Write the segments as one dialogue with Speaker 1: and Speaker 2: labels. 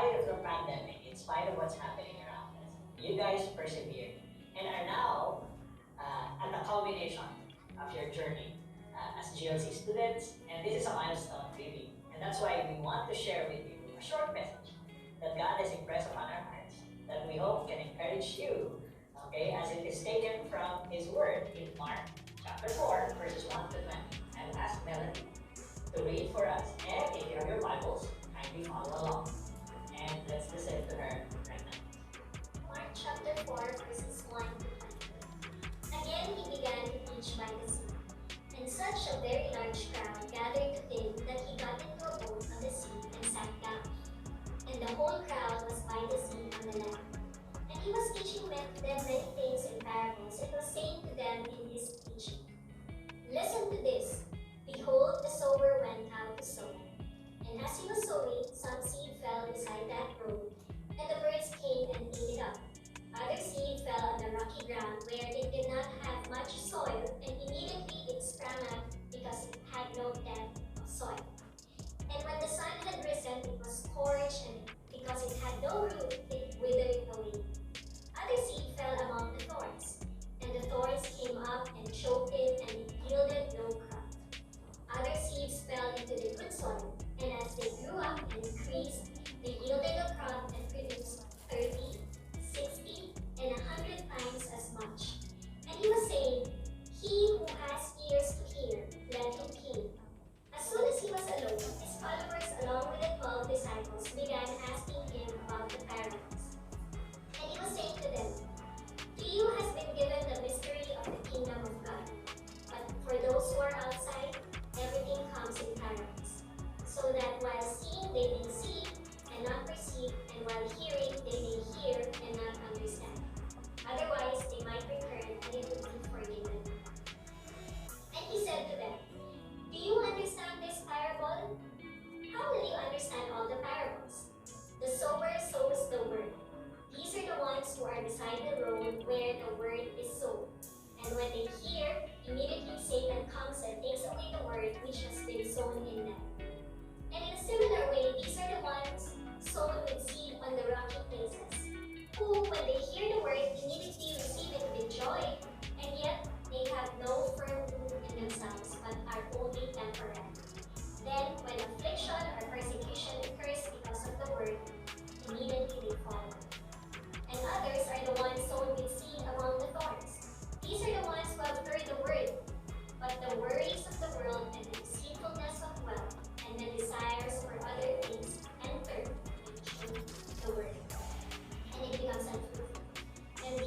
Speaker 1: spite of the pandemic, in spite of what's happening around us, you guys persevered and are now at the culmination of your journey as GLC students. And this is a milestone, really. And that's why we want to share with you a short message that God has impressed upon our hearts that we hope can encourage you, okay, as it is taken from His Word in Mark chapter 4, verses 1 to 20. I'll ask Melanie to read for us. And if you have your Bibles, kindly follow along. And let's listen to her right now.
Speaker 2: Mark chapter 4, verses 1 to 20. Again he began to teach by the sea, and such a very large crowd gathered to him that he got into a boat on the sea and sat down. And the whole crowd was by the sea on the land. And he was teaching them many things in parables, and was saying to them in his teaching, Listen to this. Behold, the sower went out to sow. And as he was sowing, some seed fell beside that road, and the birds came and ate it up. Other seed fell on the rocky ground, where it did not have much soil, and immediately it sprang up, because it had no depth of soil. And when the sun had risen, it was scorched, and because it had no root, it withered away. Other seed fell among the thorns, and the thorns came up and choked it, and it yielded no crop. Other seeds fell into the good soil, and as they grew up and increased, they yielded a crop and produced 30, 60, and 100 times as much. And he was saying, He who has ears to hear, let him hear. As soon as he was alone, his followers, along with the 12 disciples, began asking him about the parables. And he was saying to them, To you has been given the mystery of the kingdom of God. But for those who are outside, everything comes in parables, so that while seeing they may see and not perceive, and while hearing they may hear and not understand. Otherwise they might return, and it would be forgiven. And he said to them, Do you understand this parable? How will you understand all the parables? The sower sows the word. These are the ones who are beside the road, where the word is sown. And when they hear, immediately Satan comes and takes away the word which has been sown in them. And in a similar way, these are the ones sown with seed on the rocky places, who, when they hear the word, immediately receive it with joy, and yet they have no firm root in themselves, but are only temporary. Then, when affliction or persecution occurs because of the word, immediately they fall. And others are the ones sown with seed among the thorns. These are the ones who have heard the word, but the worries of the world and the deceitfulness of wealth and the desires for other things enter into the word, and it becomes unfruitful. And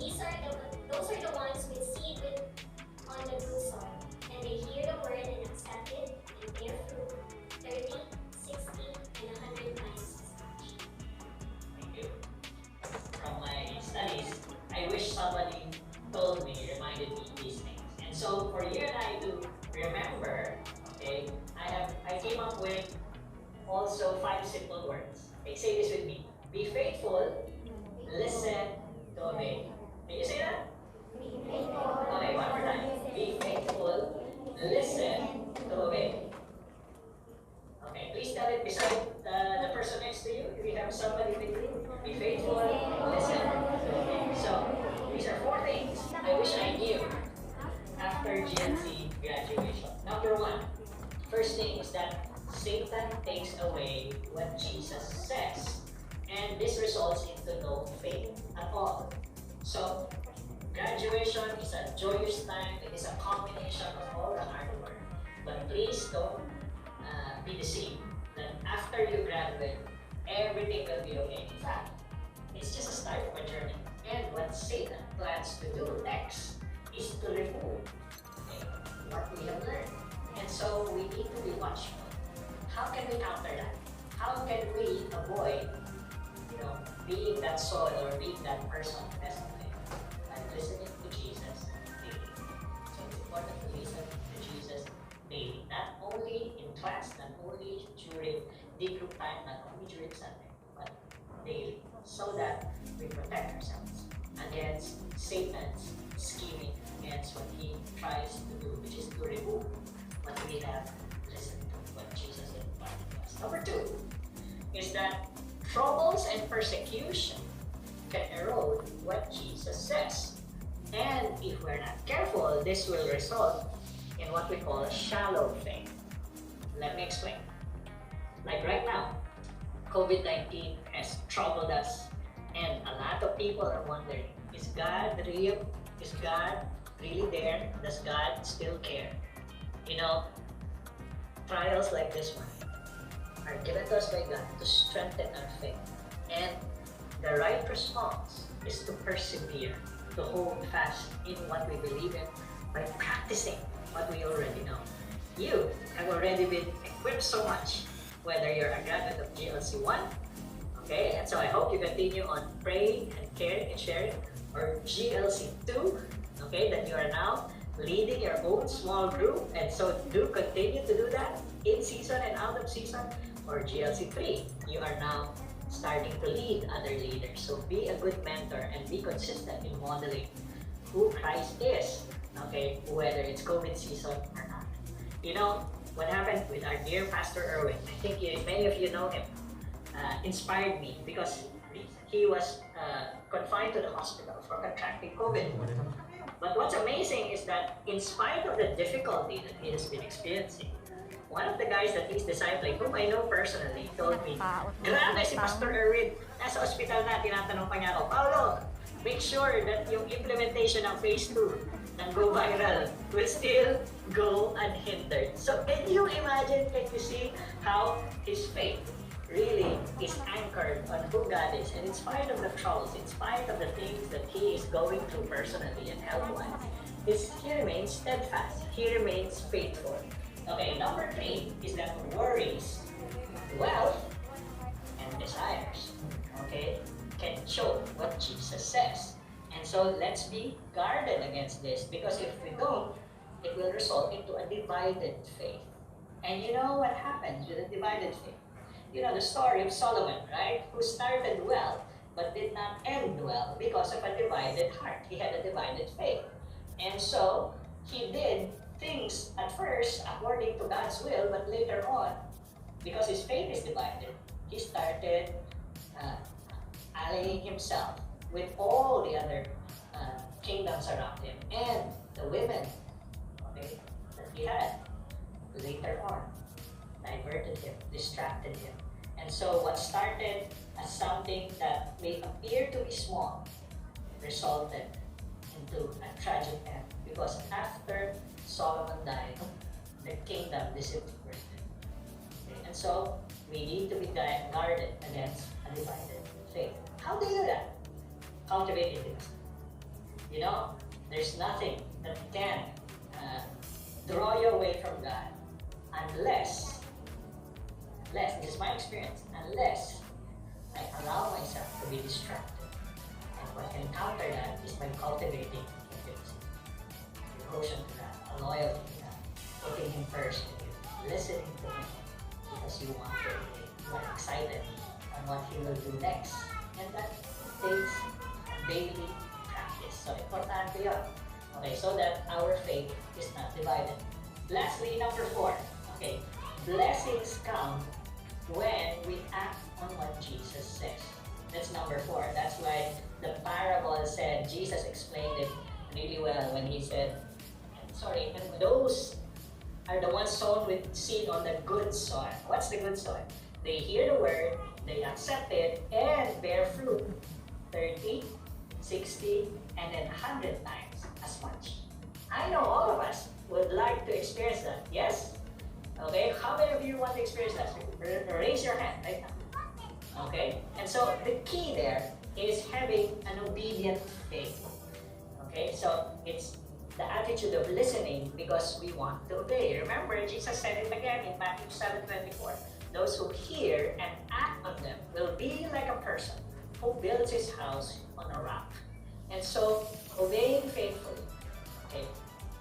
Speaker 2: those are the ones with seed on the good soil, and they hear the word and accept it, and bear fruit 30, 60, and 100 times as much.
Speaker 1: Thank you. From my studies, I wish somebody told me, reminded me these things. And so for you and I to remember, okay, I came up with also 5 simple words. Okay, say this with me. Be faithful, listen to obey. Can you say that? Okay, one more time. Be faithful, listen to obey. Okay, please tell it beside the person next to you. If you have somebody with you, be faithful, listen to obey. So, these are 4 things I wish I knew after GNC graduation. Number 1, first thing is that Satan takes away what Jesus says. And this results into no faith at all. So, graduation is a joyous time. It is a combination of all the hard work. But please don't be deceived that after you graduate, everything will be okay. In fact, it's just a start of a journey. And what Satan plans to do next is to remove what we have learned. And so we need to be watchful. How can we counter that? How can we avoid, being that soul or being that person as a by listening to Jesus daily? So it's important to listen to Jesus daily, not only in class, not only during D group time, not only during Sunday, but daily, so that we protect ourselves against Satan's scheming, against what he tries to do, which is to remove what we have listened to, what Jesus imparted to us. Number 2 is that Troubles and persecution can erode what Jesus says. And if we're not careful, this will result in what we call shallow faith. Let me explain. Like right now, COVID-19 has troubled us, and a lot of people are wondering, is God real? Is God really there? Does God still care? You know, trials like this one are given to us by God to strengthen our faith. And the right response is to persevere, to hold fast in what we believe in by practicing what we already know. You have already been equipped so much, whether you're a graduate of GLC 1, okay, and so I hope you continue on praying and caring and sharing, or GLC 2, okay, that you are now leading your own small group, and so do continue to do that in season and out of season, or GLC 3, you are now starting to lead other leaders. So be a good mentor and be consistent in modeling who Christ is, okay, whether it's COVID season or not. You know, what happened with our dear Pastor Erwin, I think many of you know him, inspired me because he was confined to the hospital for contracting COVID. But what's amazing is that in spite of the difficulty that he has been experiencing, one of the guys that he's discipling, whom I know personally, told me, grabe si Pastor Erwin, nasa ospital na, tinatanong pa niya ako, Paulo, make sure that yung implementation ng phase 2 ng Go Viral will still go unhindered. So can you imagine, can you see how his faith really is anchored on who God is, and in spite of the troubles, in spite of the things that he is going through personally and health-wise, he remains steadfast, he remains faithful. Okay, number 3 is that worries, wealth, and desires, okay, can choke what Jesus says. And so let's be guarded against this, because if we don't, it will result into a divided faith. And you know what happens with a divided faith? You know the story of Solomon, right? Who started well, but did not end well because of a divided heart. He had a divided faith. And so he did things at first according to God's will, but later on, because his faith is divided, he started allying himself with all the other kingdoms around him, and the women, okay, that he had later on diverted him, distracted him. And so what started as something that may appear to be small resulted into a tragic end, because after Solomon died, the kingdom disintegrated. Okay? And so we need to be guarded against a divided faith. How do you do that? Cultivate intimacy. You know, there's nothing that can draw you away from God unless, this is my experience, unless I allow myself to be distracted. And what can counter that is by cultivating intimacy, devotion to God, a loyalty to God, putting Him first in you, listening to Him because you want to, you are excited on what He will do next. And that takes daily practice. So, importante yun. Okay, so that our faith is not divided. Lastly, number 4. Okay, blessings come when we act on what Jesus says. That's number 4. That's why the parable said, Jesus explained it really well when he said, and those are the ones sown with seed on the good soil. What's the good soil? They hear the word, they accept it, and bear fruit. 30, 60, and then 100 times as much. I know all of us would like to experience that. Yes? Okay, how many of you want to experience that? Raise your hand right now. Okay? And so the key there is having an obedient faith. Okay? So it's the attitude of listening because we want to obey. Remember, Jesus said it again in Matthew 7:24. Those who hear and act on them will be like a person who builds his house on a rock. And so, obeying faithfully, okay,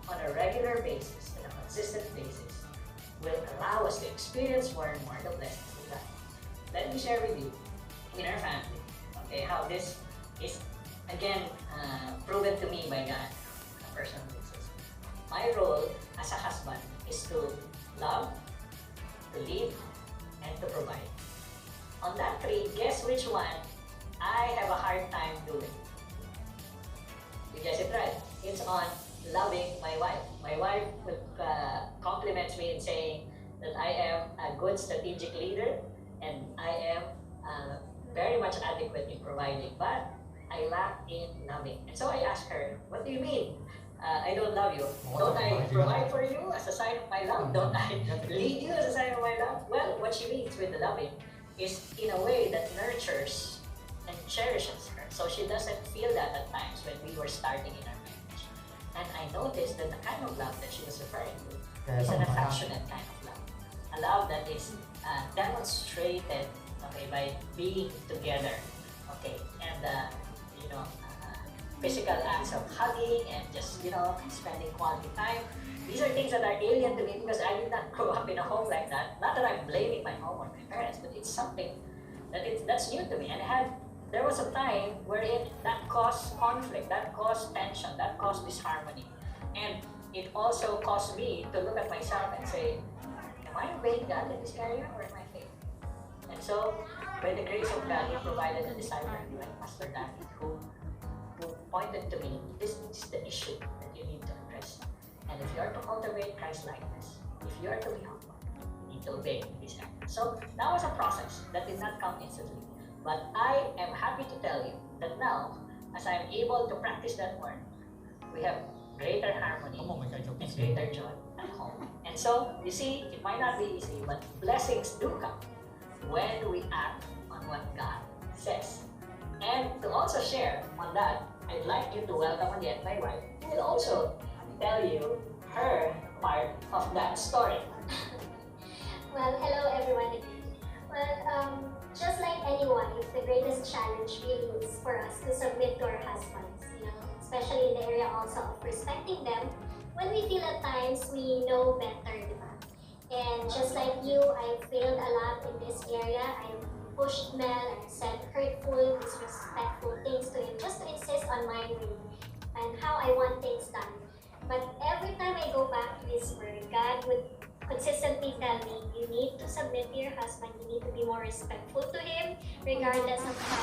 Speaker 1: on a regular basis, on a consistent basis, will allow us to experience more and more the blessings of God. Let me share with you, in our family, okay, how this is, again, proven to me by God, on a personal basis. My role as a husband is to love, to lead, and to provide. on that three, guess which one I have a hard time doing? You guess it right. It's on loving my wife. My wife compliments me in saying that I am a good strategic leader and I am very much adequate in providing, but I lack in loving. And so I asked her, what do you mean? I don't love you. Don't I provide for you as a sign of my love? Don't I lead you as a sign of my love? Well, what she means with the loving is in a way that nurtures and cherishes her. So she doesn't feel that at times when we were starting in our marriage. And I noticed that the kind of love that she was referring to is an affectionate kind of love. A love that is demonstrated, okay, by being together, okay, and physical acts of hugging and just spending quality time. These are things that are alien to me because I did not grow up in a home like that. Not that I'm blaming my home or my parents, but it's something that's new to me. And there was a time wherein that caused conflict, that caused tension, that caused disharmony, and it also caused me to look at myself and say, am I obeying God in this area or am I failing? And so, by the grace of God, He provided a disciple like Pastor David who pointed to me, this is the issue that you need to address. And if you are to cultivate Christ-likeness, if you are to be humble, you need to obey this area. So, that was a process that did not come instantly. But I am happy to tell you that now, as I am able to practice that word, we have greater harmony and greater joy at home. And so, you see, it might not be easy, but blessings do come when we act on what God says. And to also share on that, I'd like you to welcome again my wife, who will also tell you her part of that story.
Speaker 2: Well, hello everyone. Well, just like any wife, the greatest challenge really is for us to submit to our husbands, especially in the area also of respecting them when we feel at times we know better, diba? And just like you, I failed a lot in this area. I pushed Mel and said hurtful, disrespectful things to him just to insist on my way and how I want things done. But every time I go back to His Word, God would consistently tell me, you need to submit to your husband, you need to be more respectful to him, regardless of how